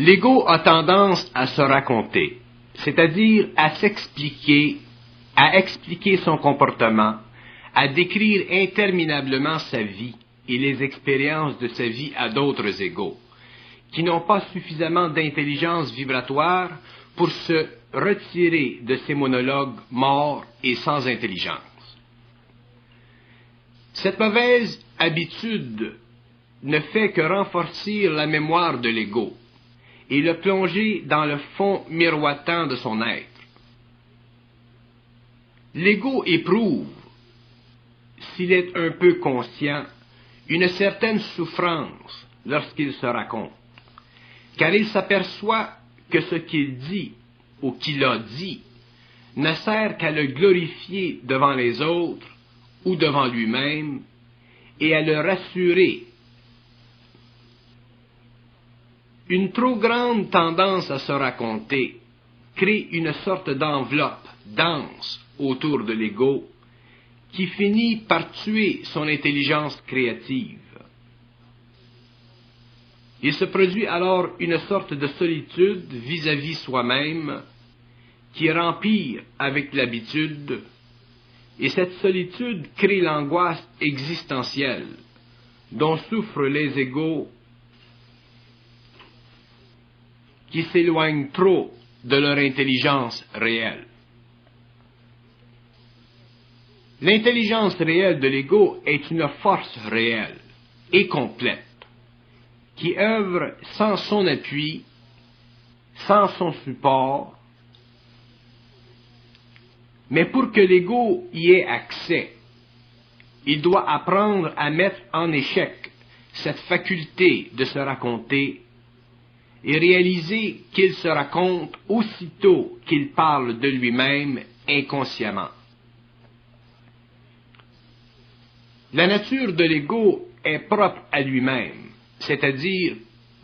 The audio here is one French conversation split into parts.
L'ego a tendance à se raconter, c'est-à-dire à s'expliquer, à expliquer son comportement, à décrire interminablement sa vie et les expériences de sa vie à d'autres égos, qui n'ont pas suffisamment d'intelligence vibratoire pour se retirer de ces monologues morts et sans intelligence. Cette mauvaise habitude ne fait que renforcer la mémoire de l'ego et le plonger dans le fond miroitant de son être. L'ego éprouve, s'il est un peu conscient, une certaine souffrance lorsqu'il se raconte, car il s'aperçoit que ce qu'il dit ou qu'il a dit ne sert qu'à le glorifier devant les autres ou devant lui-même et à le rassurer. Une trop grande tendance à se raconter crée une sorte d'enveloppe dense autour de l'ego qui finit par tuer son intelligence créative. Il se produit alors une sorte de solitude vis-à-vis soi-même qui empire avec l'habitude, et cette solitude crée l'angoisse existentielle dont souffrent les égos qui s'éloignent trop de leur intelligence réelle. L'intelligence réelle de l'ego est une force réelle et complète, qui œuvre sans son appui, sans son support, mais pour que l'ego y ait accès, il doit apprendre à mettre en échec cette faculté de se raconter et réaliser qu'il se raconte aussitôt qu'il parle de lui-même inconsciemment. La nature de l'ego est propre à lui-même, c'est-à-dire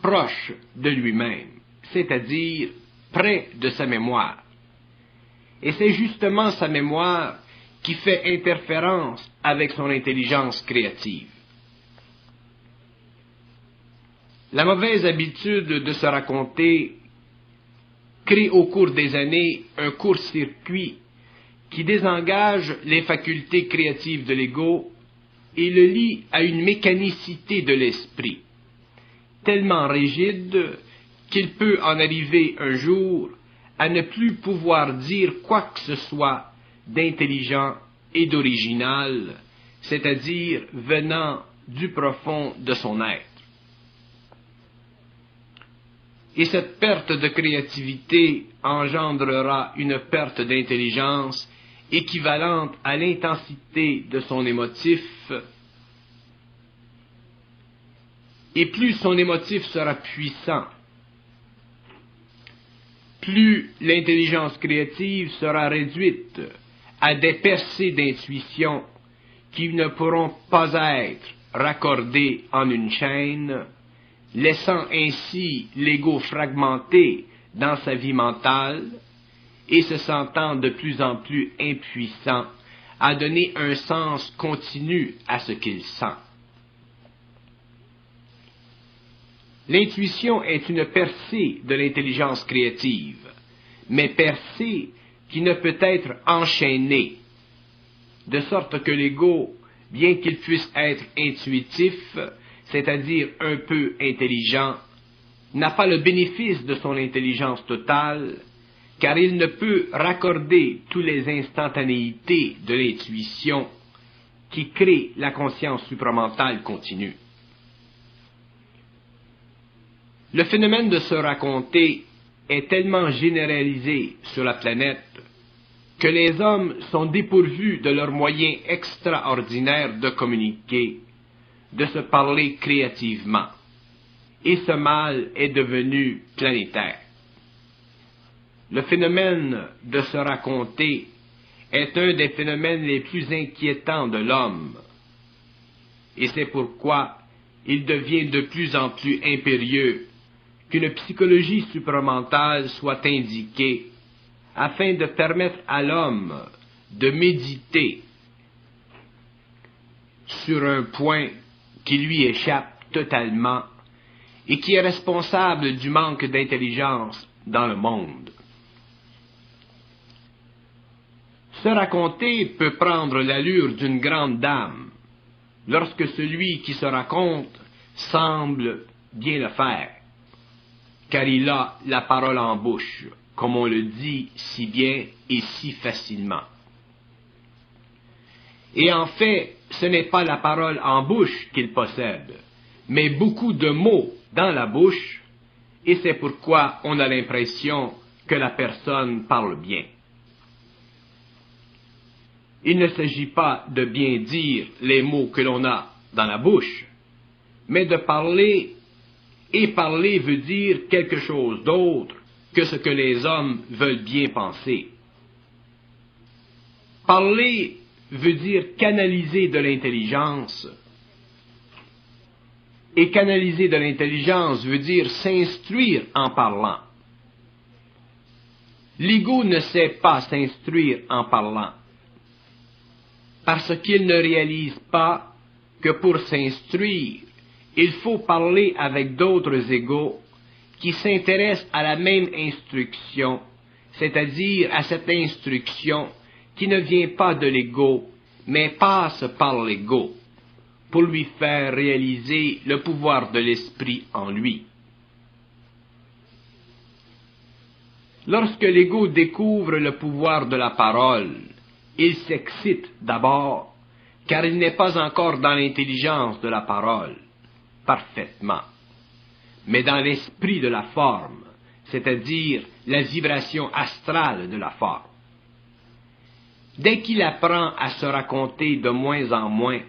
proche de lui-même, c'est-à-dire près de sa mémoire. Et c'est justement sa mémoire qui fait interférence avec son intelligence créative. La mauvaise habitude de se raconter crée au cours des années un court-circuit qui désengage les facultés créatives de l'ego et le lie à une mécanicité de l'esprit, tellement rigide qu'il peut en arriver un jour à ne plus pouvoir dire quoi que ce soit d'intelligent et d'original, c'est-à-dire venant du profond de son être. Et cette perte de créativité engendrera une perte d'intelligence équivalente à l'intensité de son émotif, et plus son émotif sera puissant, plus l'intelligence créative sera réduite à des percées d'intuition qui ne pourront pas être raccordées en une chaîne, laissant ainsi l'ego fragmenté dans sa vie mentale et se sentant de plus en plus impuissant à donner un sens continu à ce qu'il sent. L'intuition est une percée de l'intelligence créative, mais percée qui ne peut être enchaînée, de sorte que l'ego, bien qu'il puisse être intuitif, c'est-à-dire un peu intelligent, n'a pas le bénéfice de son intelligence totale, car il ne peut raccorder toutes les instantanéités de l'intuition qui créent la conscience supramentale continue. Le phénomène de se raconter est tellement généralisé sur la planète que les hommes sont dépourvus de leurs moyens extraordinaires de communiquer, de se parler créativement, et ce mal est devenu planétaire. Le phénomène de se raconter est un des phénomènes les plus inquiétants de l'homme, et c'est pourquoi il devient de plus en plus impérieux qu'une psychologie supramentale soit indiquée afin de permettre à l'homme de méditer sur un point qui lui échappe totalement et qui est responsable du manque d'intelligence dans le monde. Se raconter peut prendre l'allure d'une grande dame, lorsque celui qui se raconte semble bien le faire, car il a la parole en bouche, comme on le dit si bien et si facilement. Et en fait, ce n'est pas la parole en bouche qu'il possède, mais beaucoup de mots dans la bouche, et c'est pourquoi on a l'impression que la personne parle bien. Il ne s'agit pas de bien dire les mots que l'on a dans la bouche, mais de parler, et parler veut dire quelque chose d'autre que ce que les hommes veulent bien penser. Parler veut dire canaliser de l'intelligence, et canaliser de l'intelligence veut dire s'instruire en parlant. L'ego ne sait pas s'instruire en parlant, parce qu'il ne réalise pas que pour s'instruire, il faut parler avec d'autres égaux qui s'intéressent à la même instruction, c'est-à-dire à cette instruction qui ne vient pas de l'ego, mais passe par l'ego, pour lui faire réaliser le pouvoir de l'esprit en lui. Lorsque l'ego découvre le pouvoir de la parole, il s'excite d'abord, car il n'est pas encore dans l'intelligence de la parole, parfaitement, mais dans l'esprit de la forme, c'est-à-dire la vibration astrale de la forme. Dès qu'il apprend à se raconter de moins en moins,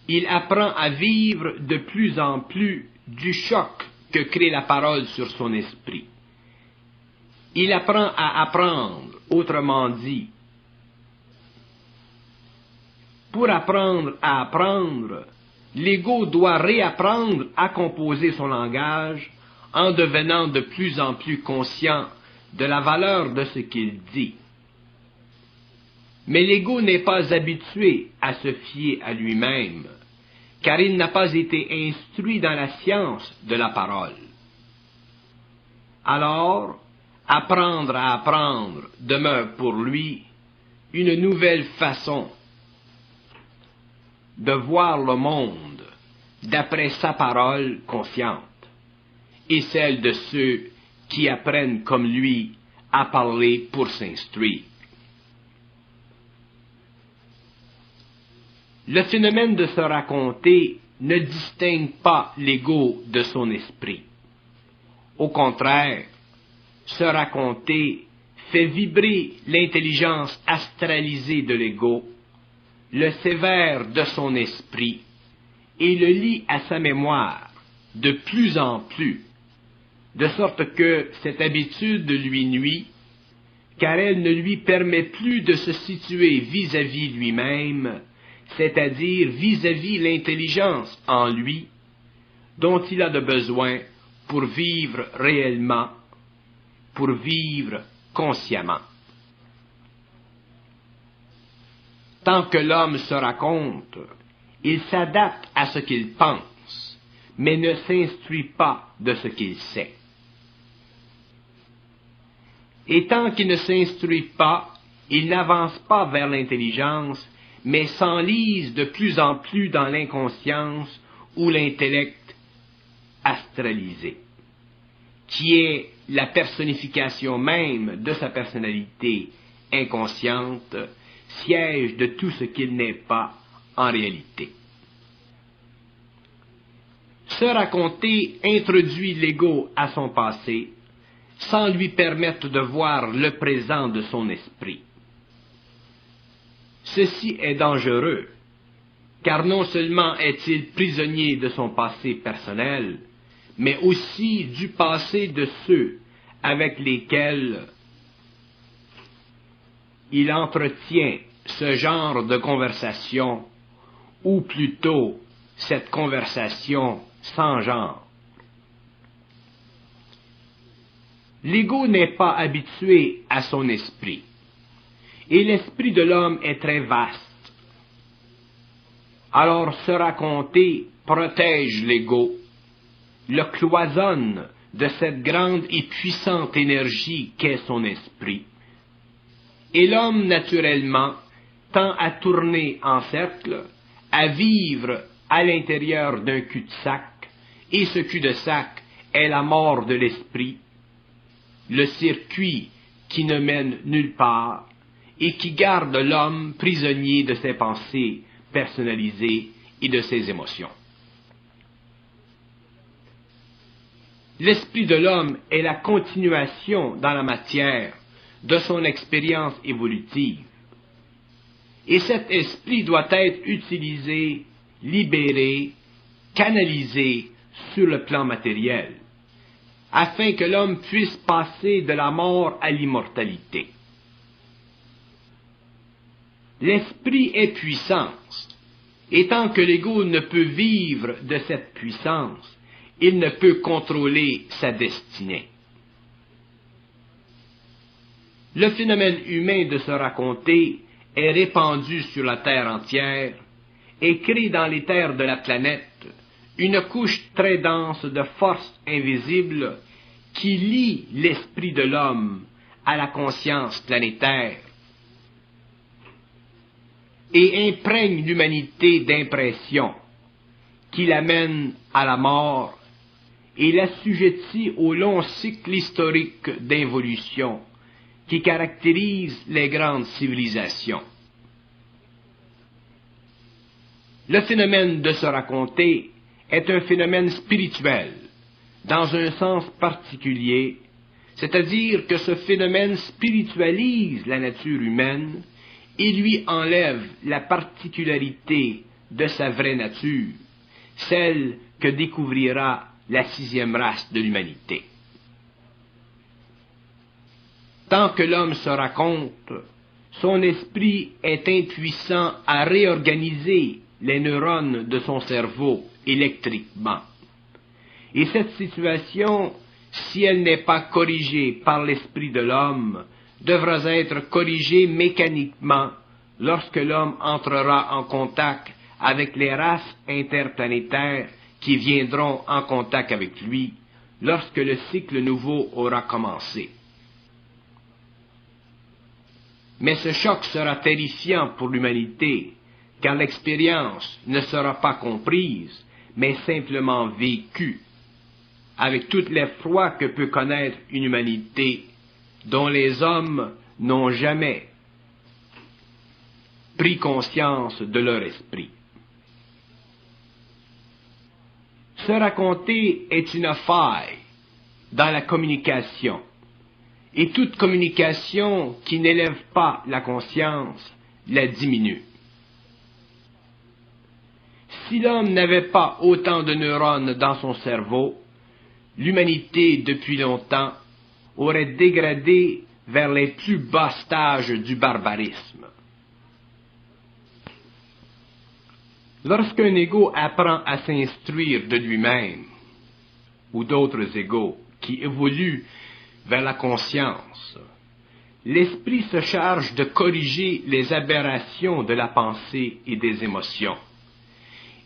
il apprend à vivre de plus en plus du choc que crée la parole sur son esprit. Il apprend à apprendre, autrement dit. Pour apprendre à apprendre, l'ego doit réapprendre à composer son langage en devenant de plus en plus conscient de la valeur de ce qu'il dit. Mais l'ego n'est pas habitué à se fier à lui-même, car il n'a pas été instruit dans la science de la parole. Alors, apprendre à apprendre demeure pour lui une nouvelle façon de voir le monde d'après sa parole consciente, et celle de ceux qui apprennent comme lui à parler pour s'instruire. Le phénomène de se raconter ne distingue pas l'ego de son esprit. Au contraire, se raconter fait vibrer l'intelligence astralisée de l'ego, le sévère de son esprit, et le lie à sa mémoire de plus en plus, de sorte que cette habitude lui nuit, car elle ne lui permet plus de se situer vis-à-vis lui-même, c'est-à-dire vis-à-vis l'intelligence en lui, dont il a de besoin pour vivre réellement, pour vivre consciemment. Tant que l'homme se raconte, il s'adapte à ce qu'il pense, mais ne s'instruit pas de ce qu'il sait. Et tant qu'il ne s'instruit pas, il n'avance pas vers l'intelligence, mais s'enlise de plus en plus dans l'inconscience ou l'intellect astralisé, qui est la personnification même de sa personnalité inconsciente, siège de tout ce qu'il n'est pas en réalité. Se raconter introduit l'ego à son passé, sans lui permettre de voir le présent de son esprit. Ceci est dangereux, car non seulement est-il prisonnier de son passé personnel, mais aussi du passé de ceux avec lesquels il entretient ce genre de conversation, ou plutôt cette conversation sans genre. L'ego n'est pas habitué à son esprit, et l'esprit de l'homme est très vaste. Alors se raconter protège l'ego, le cloisonne de cette grande et puissante énergie qu'est son esprit. Et l'homme, naturellement, tend à tourner en cercle, à vivre à l'intérieur d'un cul-de-sac, et ce cul-de-sac est la mort de l'esprit, le circuit qui ne mène nulle part et qui garde l'homme prisonnier de ses pensées personnalisées et de ses émotions. L'esprit de l'homme est la continuation dans la matière de son expérience évolutive. Et cet esprit doit être utilisé, libéré, canalisé sur le plan matériel, afin que l'homme puisse passer de la mort à l'immortalité. L'esprit est puissance, et tant que l'ego ne peut vivre de cette puissance, il ne peut contrôler sa destinée. Le phénomène humain de se raconter est répandu sur la Terre entière et crée dans les terres de la planète une couche très dense de forces invisibles qui lie l'esprit de l'homme à la conscience planétaire et imprègne l'humanité d'impressions qui l'amènent à la mort et l'assujettit au long cycle historique d'involution qui caractérise les grandes civilisations. Le phénomène de se raconter est un phénomène spirituel, dans un sens particulier, c'est-à-dire que ce phénomène spiritualise la nature humaine et lui enlève la particularité de sa vraie nature, celle que découvrira la 6e race de l'humanité. Tant que l'homme se raconte, son esprit est impuissant à réorganiser les neurones de son cerveau électriquement. Et cette situation, si elle n'est pas corrigée par l'esprit de l'homme, devra être corrigée mécaniquement lorsque l'homme entrera en contact avec les races interplanétaires qui viendront en contact avec lui, lorsque le cycle nouveau aura commencé. Mais ce choc sera terrifiant pour l'humanité, car l'expérience ne sera pas comprise, mais simplement vécue, avec tout l'effroi que peut connaître une humanité dont les hommes n'ont jamais pris conscience de leur esprit. Se raconter est une faille dans la communication, et toute communication qui n'élève pas la conscience la diminue. Si l'homme n'avait pas autant de neurones dans son cerveau, l'humanité, depuis longtemps, aurait dégradé vers les plus bas stages du barbarisme. Lorsqu'un ego apprend à s'instruire de lui-même, ou d'autres égos qui évoluent vers la conscience, l'esprit se charge de corriger les aberrations de la pensée et des émotions.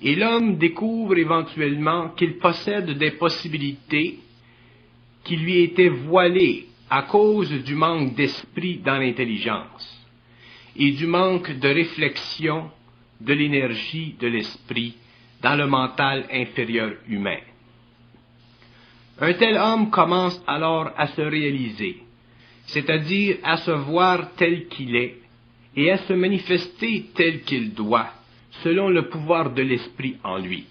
Et l'homme découvre éventuellement qu'il possède des possibilités qui lui étaient voilées à cause du manque d'esprit dans l'intelligence et du manque de réflexion de l'énergie de l'esprit dans le mental inférieur humain. Un tel homme commence alors à se réaliser, c'est-à-dire à se voir tel qu'il est et à se manifester tel qu'il doit, selon le pouvoir de l'esprit en lui.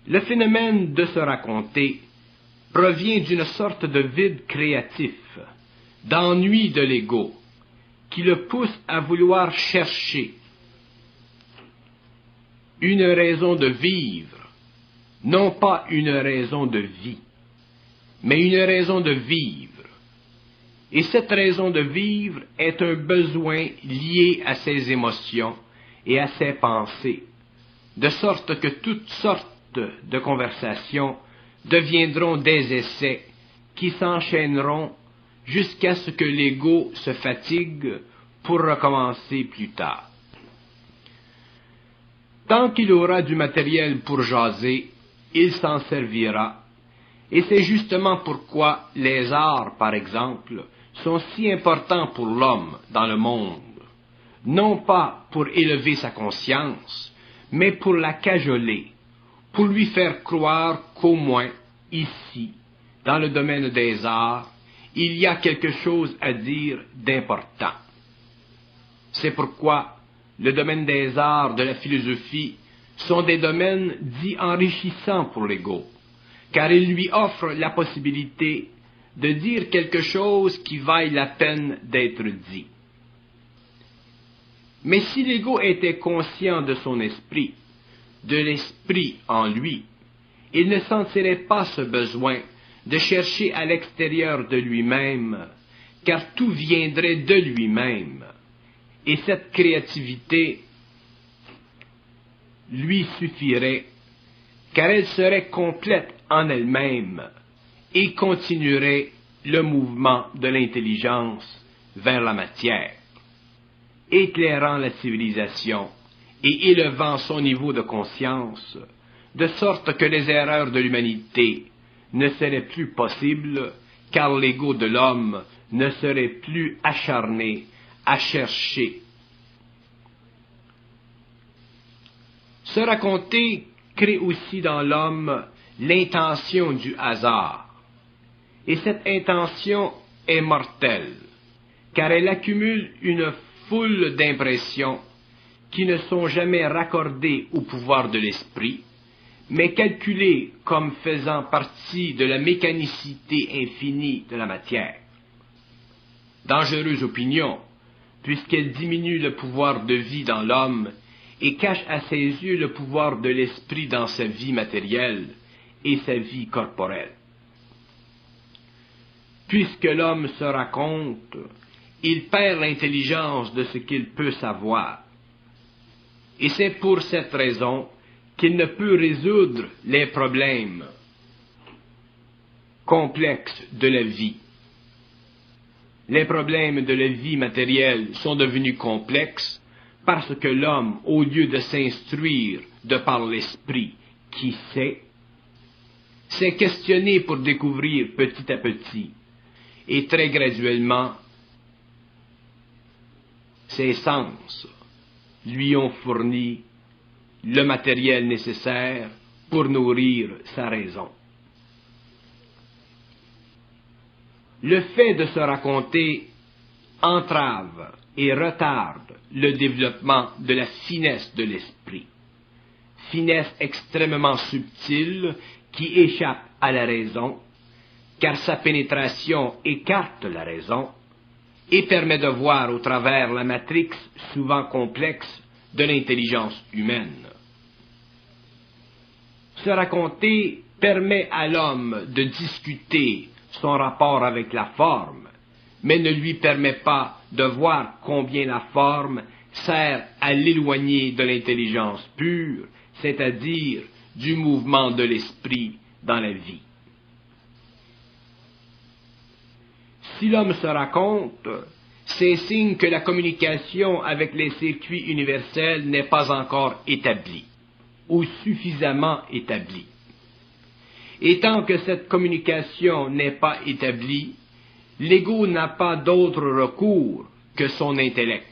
Le phénomène de se raconter provient d'une sorte de vide créatif, d'ennui de l'ego, qui le pousse à vouloir chercher une raison de vivre, non pas une raison de vie, mais une raison de vivre. Et cette raison de vivre est un besoin lié à ses émotions et à ses pensées, de sorte que toutes sortes de conversations deviendront des essais qui s'enchaîneront jusqu'à ce que l'ego se fatigue pour recommencer plus tard. Tant qu'il aura du matériel pour jaser, il s'en servira, et c'est justement pourquoi les arts, par exemple, sont si importants pour l'homme dans le monde, non pas pour élever sa conscience, mais pour la cajoler, pour lui faire croire qu'au moins, ici, dans le domaine des arts, il y a quelque chose à dire d'important. C'est pourquoi le domaine des arts, de la philosophie, sont des domaines dits enrichissants pour l'ego, car ils lui offrent la possibilité de dire quelque chose qui vaille la peine d'être dit. Mais si l'ego était conscient de son esprit, de l'esprit en lui, il ne sentirait pas ce besoin de chercher à l'extérieur de lui-même, car tout viendrait de lui-même, et cette créativité lui suffirait, car elle serait complète en elle-même et continuerait le mouvement de l'intelligence vers la matière, éclairant la civilisation et élevant son niveau de conscience, de sorte que les erreurs de l'humanité ne seraient plus possibles, car l'ego de l'homme ne serait plus acharné à chercher. Se raconter crée aussi dans l'homme l'intention du hasard, et cette intention est mortelle, car elle accumule une foule d'impressions qui ne sont jamais raccordées au pouvoir de l'esprit, mais calculées comme faisant partie de la mécanicité infinie de la matière. Dangereuse opinion, puisqu'elle diminue le pouvoir de vie dans l'homme et cache à ses yeux le pouvoir de l'esprit dans sa vie matérielle et sa vie corporelle. Puisque l'homme se raconte, il perd l'intelligence de ce qu'il peut savoir. Et c'est pour cette raison qu'il ne peut résoudre les problèmes complexes de la vie. Les problèmes de la vie matérielle sont devenus complexes parce que l'homme, au lieu de s'instruire de par l'esprit qui sait, s'est questionné pour découvrir petit à petit et très graduellement ses sens lui ont fourni le matériel nécessaire pour nourrir sa raison. Le fait de se raconter entrave et retarde le développement de la finesse de l'esprit, finesse extrêmement subtile qui échappe à la raison, car sa pénétration écarte la raison et permet de voir au travers la matrix souvent complexe de l'intelligence humaine. Se raconter permet à l'homme de discuter son rapport avec la forme, mais ne lui permet pas de voir combien la forme sert à l'éloigner de l'intelligence pure, c'est-à-dire du mouvement de l'esprit dans la vie. Si l'homme se raconte, c'est signe que la communication avec les circuits universels n'est pas encore établie, ou suffisamment établie. Et tant que cette communication n'est pas établie, l'ego n'a pas d'autre recours que son intellect.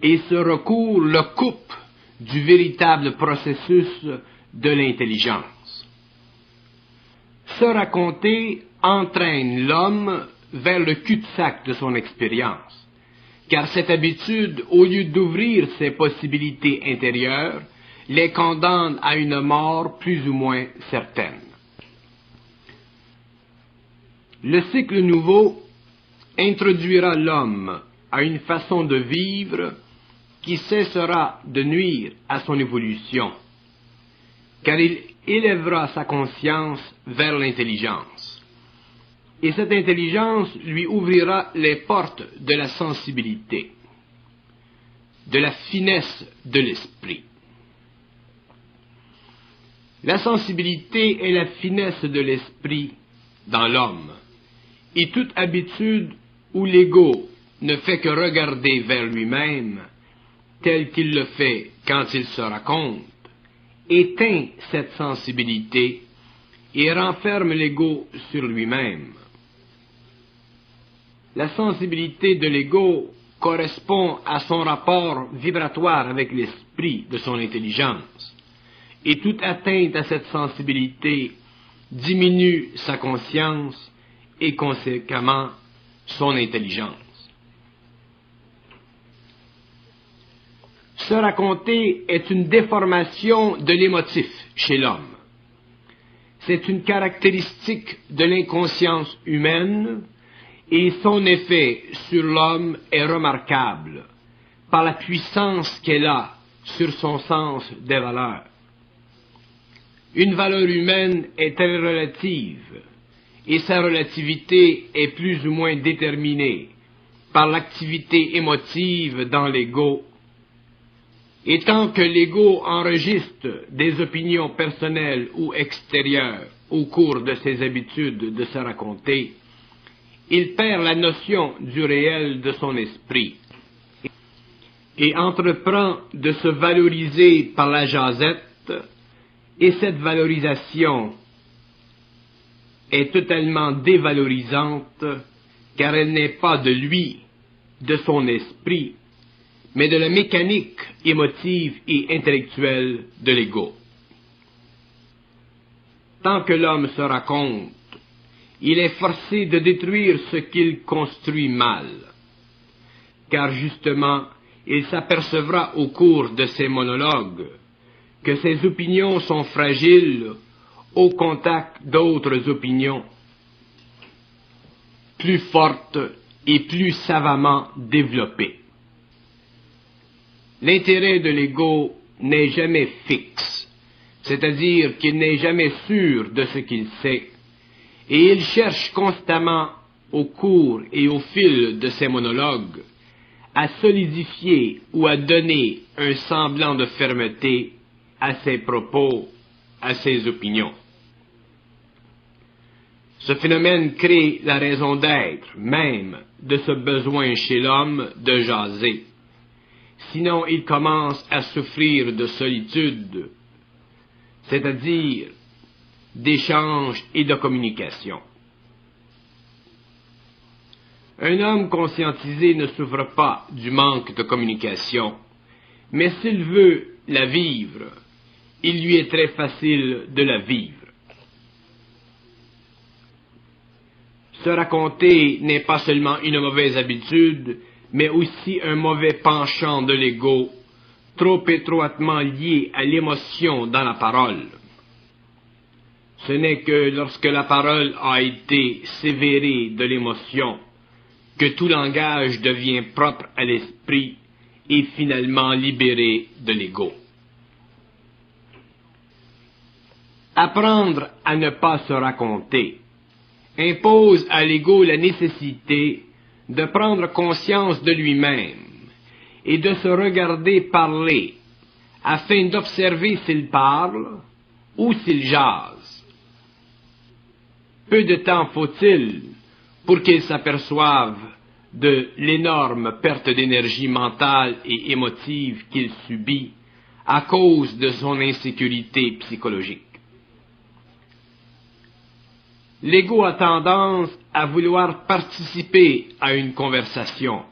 Et ce recours le coupe du véritable processus de l'intelligence. Se raconter entraîne l'homme vers le cul-de-sac de son expérience, car cette habitude, au lieu d'ouvrir ses possibilités intérieures, les condamne à une mort plus ou moins certaine. Le cycle nouveau introduira l'homme à une façon de vivre qui cessera de nuire à son évolution, car il élèvera sa conscience vers l'intelligence. Et cette intelligence lui ouvrira les portes de la sensibilité, de la finesse de l'esprit. La sensibilité est la finesse de l'esprit dans l'homme, et toute habitude où l'ego ne fait que regarder vers lui-même, tel qu'il le fait quand il se raconte, éteint cette sensibilité et renferme l'ego sur lui-même. La sensibilité de l'ego correspond à son rapport vibratoire avec l'esprit de son intelligence, et toute atteinte à cette sensibilité diminue sa conscience et conséquemment son intelligence. Se raconter est une déformation de l'émotif chez l'homme. C'est une caractéristique de l'inconscience humaine et son effet sur l'homme est remarquable par la puissance qu'elle a sur son sens des valeurs. Une valeur humaine est très relative et sa relativité est plus ou moins déterminée par l'activité émotive dans l'ego. Et tant que l'ego enregistre des opinions personnelles ou extérieures au cours de ses habitudes de se raconter, il perd la notion du réel de son esprit et entreprend de se valoriser par la jasette, et cette valorisation est totalement dévalorisante car elle n'est pas de lui, de son esprit, mais de la mécanique émotive et intellectuelle de l'ego. Tant que l'homme se raconte, il est forcé de détruire ce qu'il construit mal, car justement, il s'apercevra au cours de ses monologues que ses opinions sont fragiles au contact d'autres opinions, plus fortes et plus savamment développées. L'intérêt de l'ego n'est jamais fixe, c'est-à-dire qu'il n'est jamais sûr de ce qu'il sait, et il cherche constamment, au cours et au fil de ses monologues, à solidifier ou à donner un semblant de fermeté à ses propos, à ses opinions. Ce phénomène crée la raison d'être même de ce besoin chez l'homme de jaser. Sinon, il commence à souffrir de solitude, c'est-à-dire d'échange et de communication. Un homme conscientisé ne souffre pas du manque de communication, mais s'il veut la vivre, il lui est très facile de la vivre. Se raconter n'est pas seulement une mauvaise habitude, mais aussi un mauvais penchant de l'ego, trop étroitement lié à l'émotion dans la parole. Ce n'est que lorsque la parole a été sévérée de l'émotion que tout langage devient propre à l'esprit et finalement libéré de l'ego. Apprendre à ne pas se raconter impose à l'ego la nécessité de prendre conscience de lui-même et de se regarder parler afin d'observer s'il parle ou s'il jase. Peu de temps faut-il pour qu'il s'aperçoive de l'énorme perte d'énergie mentale et émotive qu'il subit à cause de son insécurité psychologique. L'ego a tendance à vouloir participer à une conversation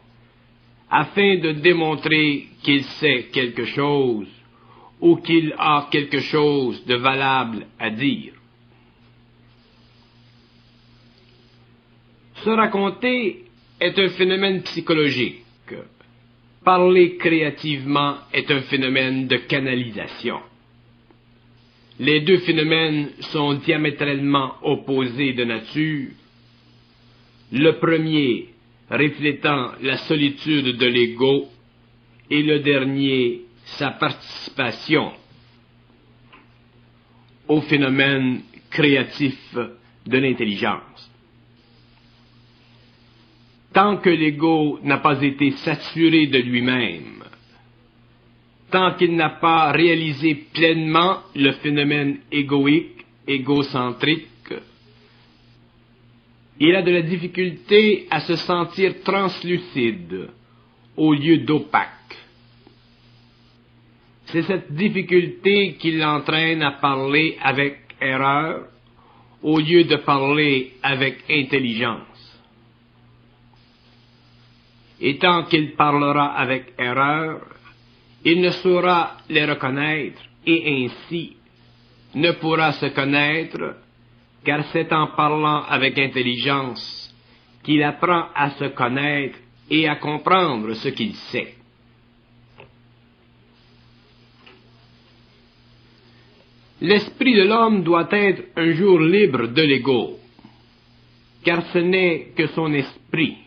afin de démontrer qu'il sait quelque chose ou qu'il a quelque chose de valable à dire. Se raconter est un phénomène psychologique. Parler créativement est un phénomène de canalisation. Les deux phénomènes sont diamétralement opposés de nature. Le premier reflétant la solitude de l'ego et le dernier sa participation au phénomène créatif de l'intelligence. Tant que l'ego n'a pas été saturé de lui-même, tant qu'il n'a pas réalisé pleinement le phénomène égoïque, égocentrique, il a de la difficulté à se sentir translucide au lieu d'opaque. C'est cette difficulté qui l'entraîne à parler avec erreur au lieu de parler avec intelligence. Et tant qu'il parlera avec erreur, il ne saura les reconnaître et ainsi ne pourra se connaître, car c'est en parlant avec intelligence qu'il apprend à se connaître et à comprendre ce qu'il sait. L'esprit de l'homme doit être un jour libre de l'ego, car ce n'est que son esprit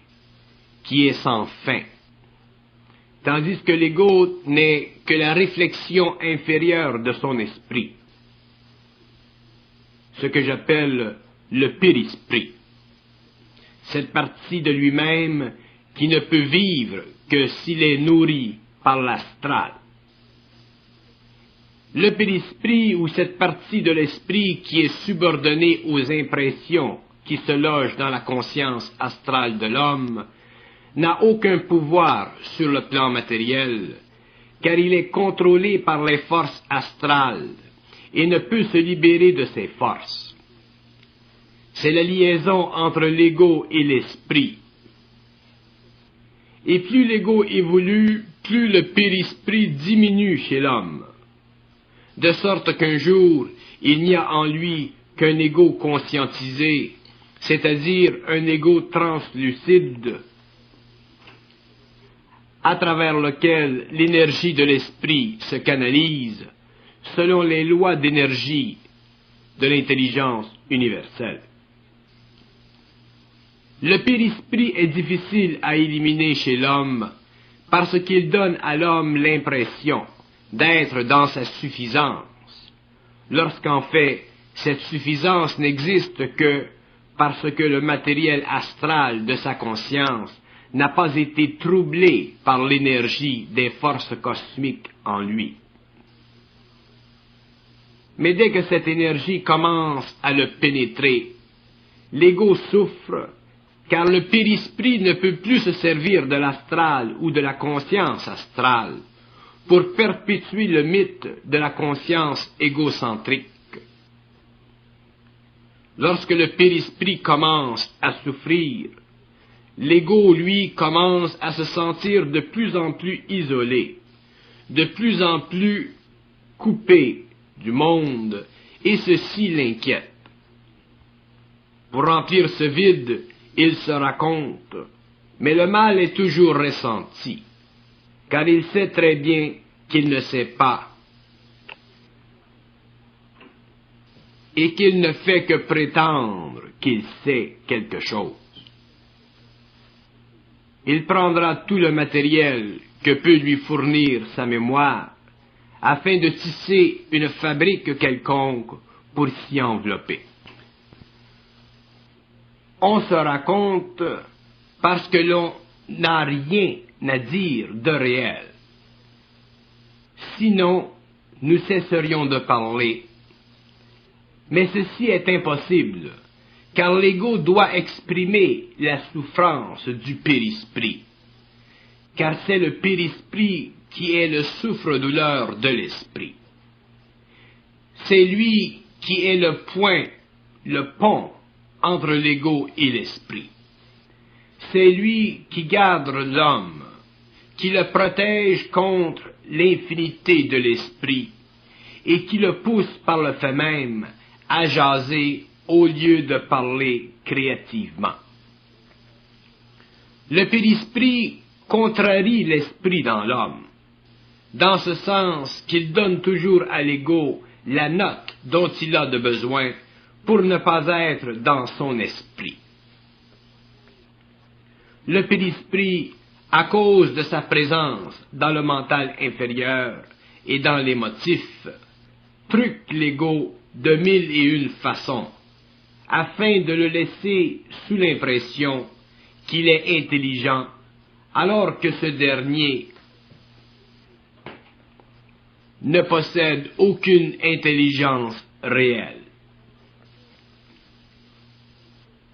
qui est sans fin, tandis que l'ego n'est que la réflexion inférieure de son esprit, ce que j'appelle le périsprit, cette partie de lui-même qui ne peut vivre que s'il est nourri par l'astral. Le périsprit, ou cette partie de l'esprit qui est subordonnée aux impressions qui se logent dans la conscience astrale de l'homme, n'a aucun pouvoir sur le plan matériel, car il est contrôlé par les forces astrales et ne peut se libérer de ces forces. C'est la liaison entre l'ego et l'esprit. Et plus l'ego évolue, plus le périsprit diminue chez l'homme, de sorte qu'un jour, il n'y a en lui qu'un ego conscientisé, c'est-à-dire un ego translucide, à travers lequel l'énergie de l'esprit se canalise selon les lois d'énergie de l'intelligence universelle. Le périsprit est difficile à éliminer chez l'homme parce qu'il donne à l'homme l'impression d'être dans sa suffisance, lorsqu'en fait cette suffisance n'existe que parce que le matériel astral de sa conscience n'a pas été troublé par l'énergie des forces cosmiques en lui. Mais dès que cette énergie commence à le pénétrer, l'ego souffre, car le périsprit ne peut plus se servir de l'astral ou de la conscience astrale pour perpétuer le mythe de la conscience égocentrique. Lorsque le périsprit commence à souffrir, l'ego, lui, commence à se sentir de plus en plus isolé, de plus en plus coupé du monde, et ceci l'inquiète. Pour remplir ce vide, il se raconte, mais le mal est toujours ressenti, car il sait très bien qu'il ne sait pas, et qu'il ne fait que prétendre qu'il sait quelque chose. Il prendra tout le matériel que peut lui fournir sa mémoire, afin de tisser une fabrique quelconque pour s'y envelopper. On se raconte parce que l'on n'a rien à dire de réel. Sinon, nous cesserions de parler. Mais ceci est impossible, car l'ego doit exprimer la souffrance du périsprit, car c'est le périsprit qui est le souffre-douleur de l'esprit. C'est lui qui est le point, le pont entre l'ego et l'esprit. C'est lui qui garde l'homme, qui le protège contre l'infinité de l'esprit et qui le pousse par le fait même à jaser au lieu de parler créativement. Le périsprit contrarie l'esprit dans l'homme, dans ce sens qu'il donne toujours à l'ego la note dont il a de besoin pour ne pas être dans son esprit. Le périsprit, à cause de sa présence dans le mental inférieur et dans l'émotif, truque l'ego de 1001 façons, afin de le laisser sous l'impression qu'il est intelligent, alors que ce dernier ne possède aucune intelligence réelle.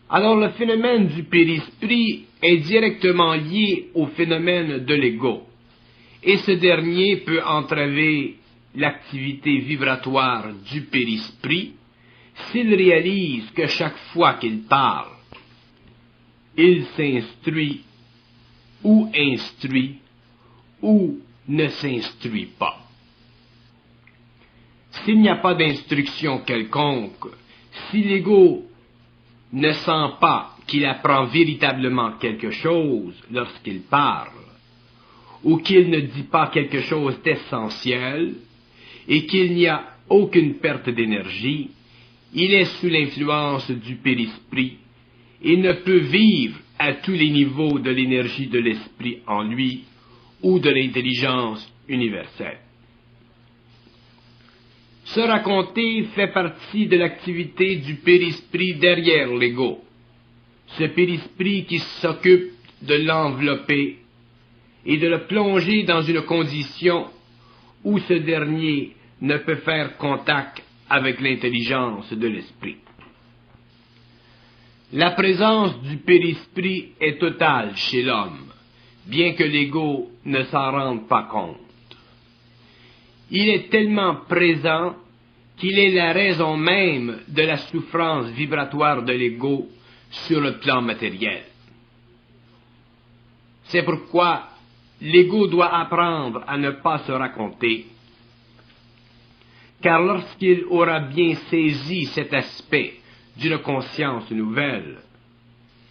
Alors le phénomène du périsprit est directement lié au phénomène de l'ego, et ce dernier peut entraver l'activité vibratoire du périsprit, s'il réalise que chaque fois qu'il parle, il s'instruit ou instruit ou ne s'instruit pas. S'il n'y a pas d'instruction quelconque, si l'ego ne sent pas qu'il apprend véritablement quelque chose lorsqu'il parle, ou qu'il ne dit pas quelque chose d'essentiel, et qu'il n'y a aucune perte d'énergie, il est sous l'influence du périsprit et ne peut vivre à tous les niveaux de l'énergie de l'esprit en lui ou de l'intelligence universelle. Se raconter fait partie de l'activité du périsprit derrière l'ego. Ce périsprit qui s'occupe de l'envelopper et de le plonger dans une condition où ce dernier ne peut faire contact avec l'intelligence de l'esprit. La présence du périsprit est totale chez l'homme, bien que l'ego ne s'en rende pas compte. Il est tellement présent qu'il est la raison même de la souffrance vibratoire de l'ego sur le plan matériel. C'est pourquoi l'ego doit apprendre à ne pas se raconter, car lorsqu'il aura bien saisi cet aspect d'une conscience nouvelle,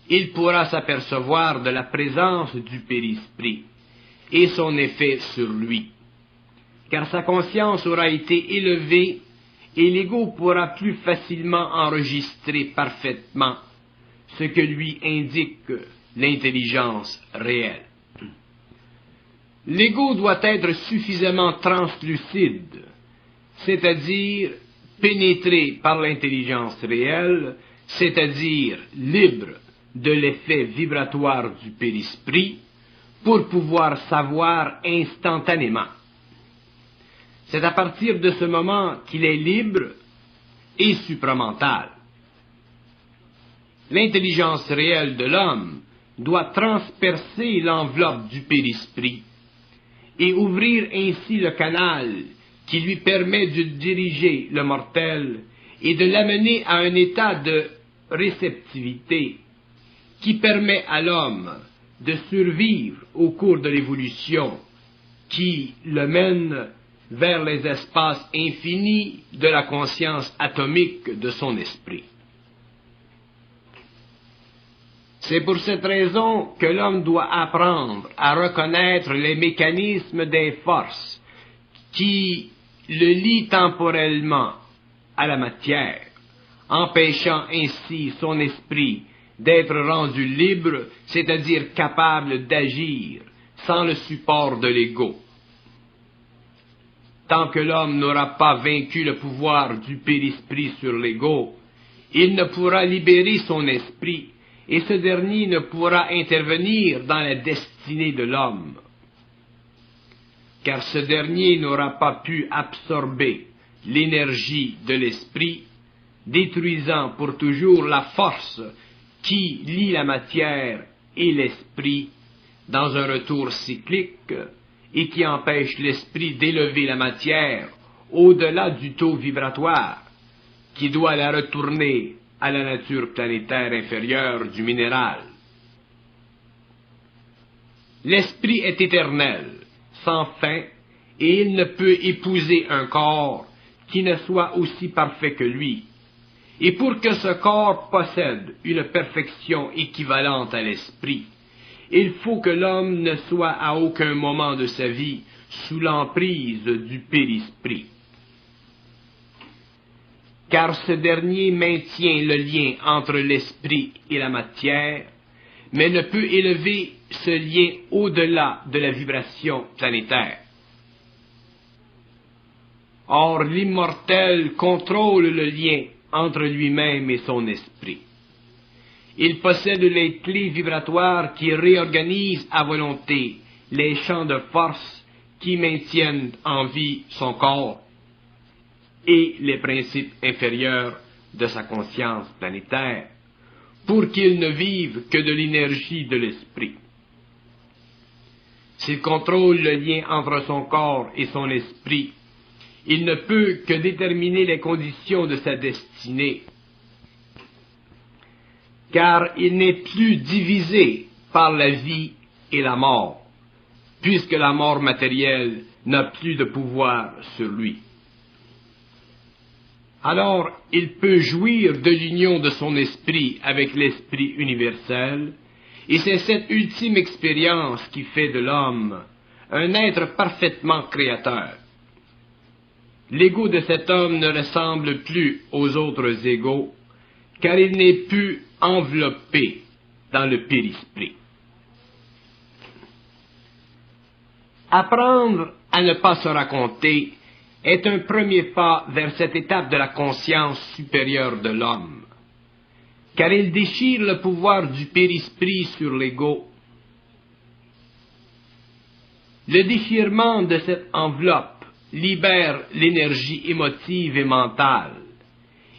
il pourra s'apercevoir de la présence du périsprit et son effet sur lui, car sa conscience aura été élevée et l'ego pourra plus facilement enregistrer parfaitement ce que lui indique l'intelligence réelle. L'ego doit être suffisamment translucide, c'est-à-dire pénétré par l'intelligence réelle, c'est-à-dire libre de l'effet vibratoire du périsprit, pour pouvoir savoir instantanément. C'est à partir de ce moment qu'il est libre et supramental. L'intelligence réelle de l'homme doit transpercer l'enveloppe du périsprit et ouvrir ainsi le canal qui lui permet de diriger le mortel et de l'amener à un état de réceptivité qui permet à l'homme de survivre au cours de l'évolution qui le mène vers les espaces infinis de la conscience atomique de son esprit. C'est pour cette raison que l'homme doit apprendre à reconnaître les mécanismes des forces qui le lient temporellement à la matière, empêchant ainsi son esprit d'être rendu libre, c'est-à-dire capable d'agir sans le support de l'ego. Tant que l'homme n'aura pas vaincu le pouvoir du périsprit sur l'ego, il ne pourra libérer son esprit, et ce dernier ne pourra intervenir dans la destinée de l'homme, car ce dernier n'aura pas pu absorber l'énergie de l'esprit, détruisant pour toujours la force qui lie la matière et l'esprit dans un retour cyclique et qui empêche l'esprit d'élever la matière au-delà du taux vibratoire qui doit la retourner à la nature planétaire inférieure du minéral. L'esprit est éternel, sans fin, et il ne peut épouser un corps qui ne soit aussi parfait que lui. Et pour que ce corps possède une perfection équivalente à l'esprit, il faut que l'homme ne soit à aucun moment de sa vie sous l'emprise du périsprit. Car ce dernier maintient le lien entre l'esprit et la matière, mais ne peut élever ce lien au-delà de la vibration planétaire. Or, l'immortel contrôle le lien entre lui-même et son esprit. Il possède les clés vibratoires qui réorganisent à volonté les champs de force qui maintiennent en vie son corps et les principes inférieurs de sa conscience planétaire, pour qu'il ne vive que de l'énergie de l'esprit. S'il contrôle le lien entre son corps et son esprit, il ne peut que déterminer les conditions de sa destinée, car il n'est plus divisé par la vie et la mort, puisque la mort matérielle n'a plus de pouvoir sur lui. Alors, il peut jouir de l'union de son esprit avec l'esprit universel, et c'est cette ultime expérience qui fait de l'homme un être parfaitement créateur. L'ego de cet homme ne ressemble plus aux autres égos, car il n'est plus enveloppé dans le périsprit. Apprendre à ne pas se raconter est un premier pas vers cette étape de la conscience supérieure de l'homme, car il déchire le pouvoir du périsprit sur l'ego. Le déchirement de cette enveloppe libère l'énergie émotive et mentale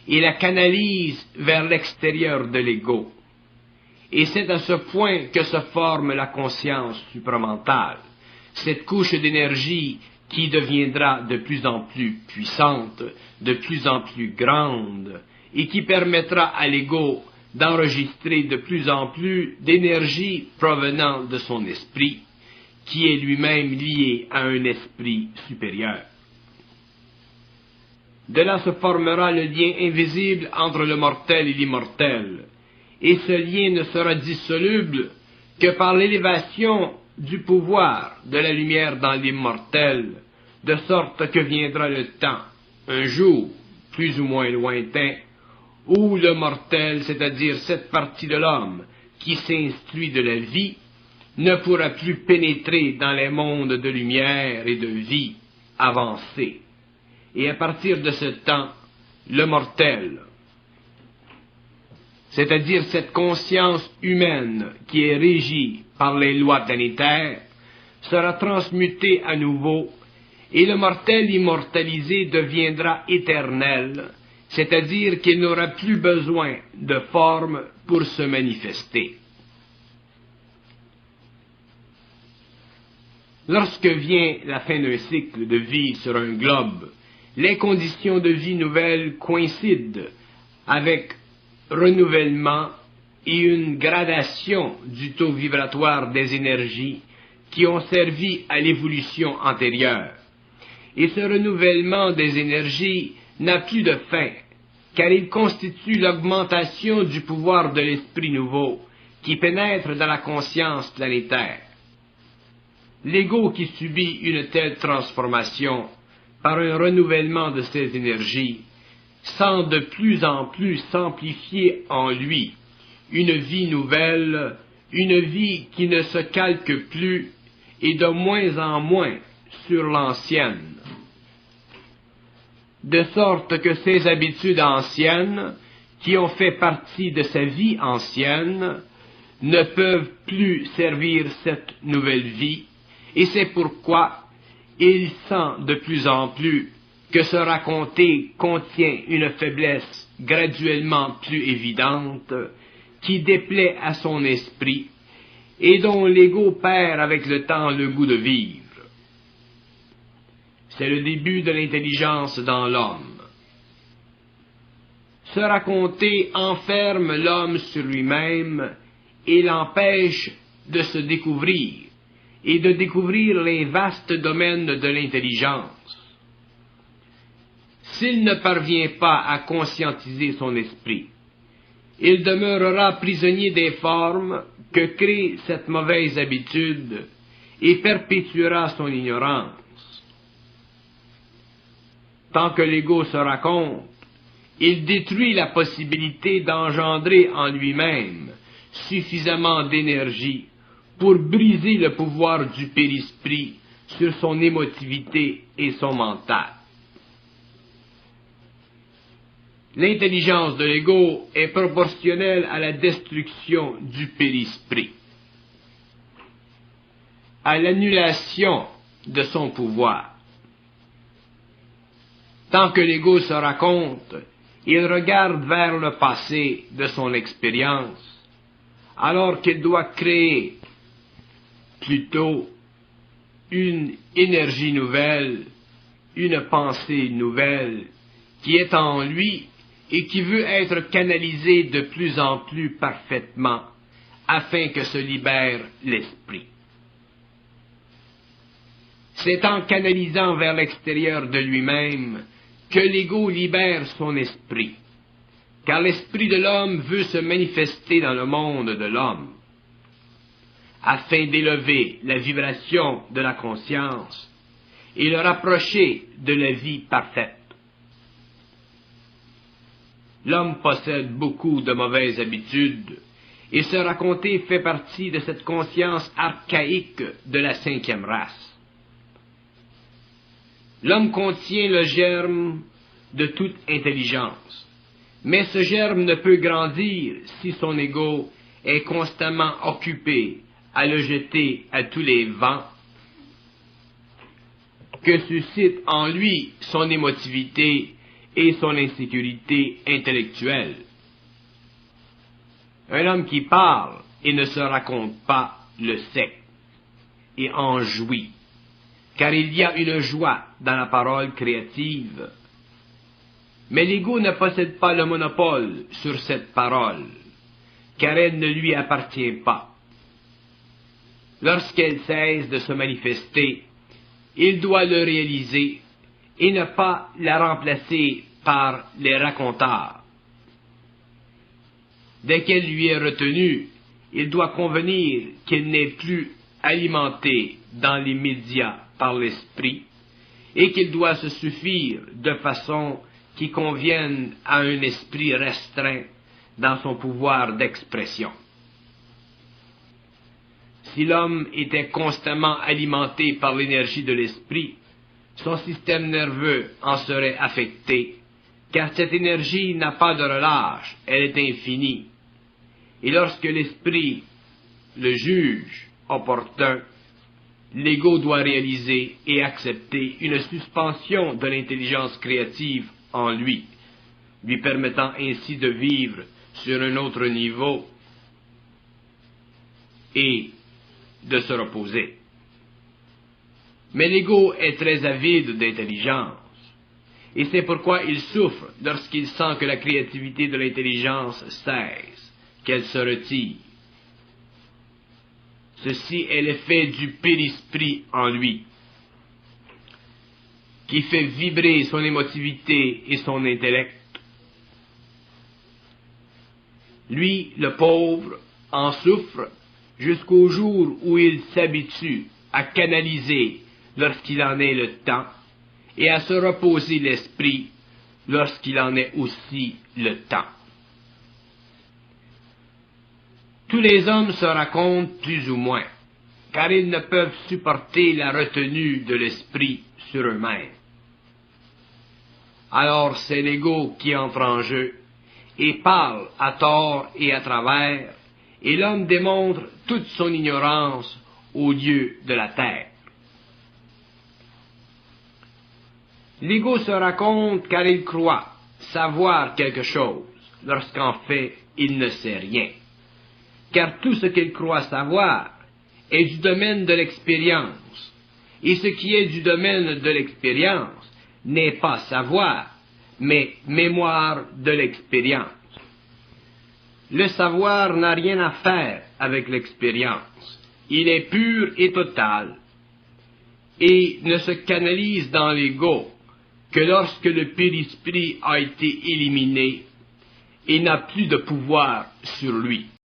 et la canalise vers l'extérieur de l'ego. Et c'est à ce point que se forme la conscience supramentale, cette couche d'énergie qui deviendra de plus en plus puissante, de plus en plus grande, et qui permettra à l'ego d'enregistrer de plus en plus d'énergie provenant de son esprit, qui est lui-même lié à un esprit supérieur. De là se formera le lien invisible entre le mortel et l'immortel, et ce lien ne sera dissoluble que par l'élévation du pouvoir de la lumière dans l'immortel, de sorte que viendra le temps, un jour, plus ou moins lointain, où le mortel, c'est-à-dire cette partie de l'homme qui s'instruit de la vie, ne pourra plus pénétrer dans les mondes de lumière et de vie avancés. Et à partir de ce temps, le mortel, c'est-à-dire cette conscience humaine qui est régie par les lois planétaires, sera transmuté à nouveau, et le mortel immortalisé deviendra éternel, c'est-à-dire qu'il n'aura plus besoin de forme pour se manifester. Lorsque vient la fin d'un cycle de vie sur un globe, les conditions de vie nouvelles coïncident avec renouvellement et une gradation du taux vibratoire des énergies qui ont servi à l'évolution antérieure. Et ce renouvellement des énergies n'a plus de fin, car il constitue l'augmentation du pouvoir de l'esprit nouveau qui pénètre dans la conscience planétaire. L'ego qui subit une telle transformation par un renouvellement de ses énergies sent de plus en plus s'amplifier en lui une vie nouvelle, une vie qui ne se calque plus et de moins en moins sur l'ancienne. De sorte que ces habitudes anciennes, qui ont fait partie de sa vie ancienne, ne peuvent plus servir cette nouvelle vie, et c'est pourquoi il sent de plus en plus que ce raconter contient une faiblesse graduellement plus évidente, qui déplaît à son esprit, et dont l'ego perd avec le temps le goût de vivre. C'est le début de l'intelligence dans l'homme. Se raconter enferme l'homme sur lui-même et l'empêche de se découvrir et de découvrir les vastes domaines de l'intelligence. S'il ne parvient pas à conscientiser son esprit, il demeurera prisonnier des formes que crée cette mauvaise habitude et perpétuera son ignorance. Tant que l'ego se raconte, il détruit la possibilité d'engendrer en lui-même suffisamment d'énergie pour briser le pouvoir du périsprit sur son émotivité et son mental. L'intelligence de l'ego est proportionnelle à la destruction du périsprit, à l'annulation de son pouvoir. Tant que l'ego se raconte, il regarde vers le passé de son expérience, alors qu'il doit créer plutôt une énergie nouvelle une pensée nouvelle qui est en lui et qui veut être canalisée de plus en plus parfaitement afin que se libère l'esprit. C'est en canalisant vers l'extérieur de lui-même que l'ego libère son esprit, car l'esprit de l'homme veut se manifester dans le monde de l'homme, afin d'élever la vibration de la conscience et le rapprocher de la vie parfaite. L'homme possède beaucoup de mauvaises habitudes, et se raconter fait partie de cette conscience archaïque de la 5e race. L'homme contient le germe de toute intelligence, mais ce germe ne peut grandir si son ego est constamment occupé à le jeter à tous les vents que suscite en lui son émotivité et son insécurité intellectuelle. Un homme qui parle et ne se raconte pas le sait et en jouit, car il y a une joie dans la parole créative. Mais l'ego ne possède pas le monopole sur cette parole, car elle ne lui appartient pas. Lorsqu'elle cesse de se manifester, il doit le réaliser et ne pas la remplacer par les raconteurs. Dès qu'elle lui est retenue, il doit convenir qu'elle n'est plus alimentée dans les médias par l'esprit et qu'il doit se suffire de façon qui convienne à un esprit restreint dans son pouvoir d'expression. Si l'homme était constamment alimenté par l'énergie de l'esprit, son système nerveux en serait affecté, car cette énergie n'a pas de relâche, elle est infinie. Et lorsque l'esprit le juge opportun, l'ego doit réaliser et accepter une suspension de l'intelligence créative en lui, lui permettant ainsi de vivre sur un autre niveau et de se reposer. Mais l'ego est très avide d'intelligence, et c'est pourquoi il souffre lorsqu'il sent que la créativité de l'intelligence cesse, qu'elle se retire. Ceci est l'effet du périsprit en lui, qui fait vibrer son émotivité et son intellect. Lui, le pauvre, en souffre jusqu'au jour où il s'habitue à canaliser lorsqu'il en est le temps et à se reposer l'esprit lorsqu'il en est aussi le temps. Tous les hommes se racontent plus ou moins, car ils ne peuvent supporter la retenue de l'esprit sur eux-mêmes. Alors c'est l'ego qui entre en jeu et parle à tort et à travers, et l'homme démontre toute son ignorance au lieu de la terre. L'ego se raconte car il croit savoir quelque chose, lorsqu'en fait il ne sait rien. Car tout ce qu'il croit savoir est du domaine de l'expérience, et ce qui est du domaine de l'expérience n'est pas savoir, mais mémoire de l'expérience. Le savoir n'a rien à faire avec l'expérience, il est pur et total, et ne se canalise dans l'ego que lorsque le périsprit a été éliminé et n'a plus de pouvoir sur lui.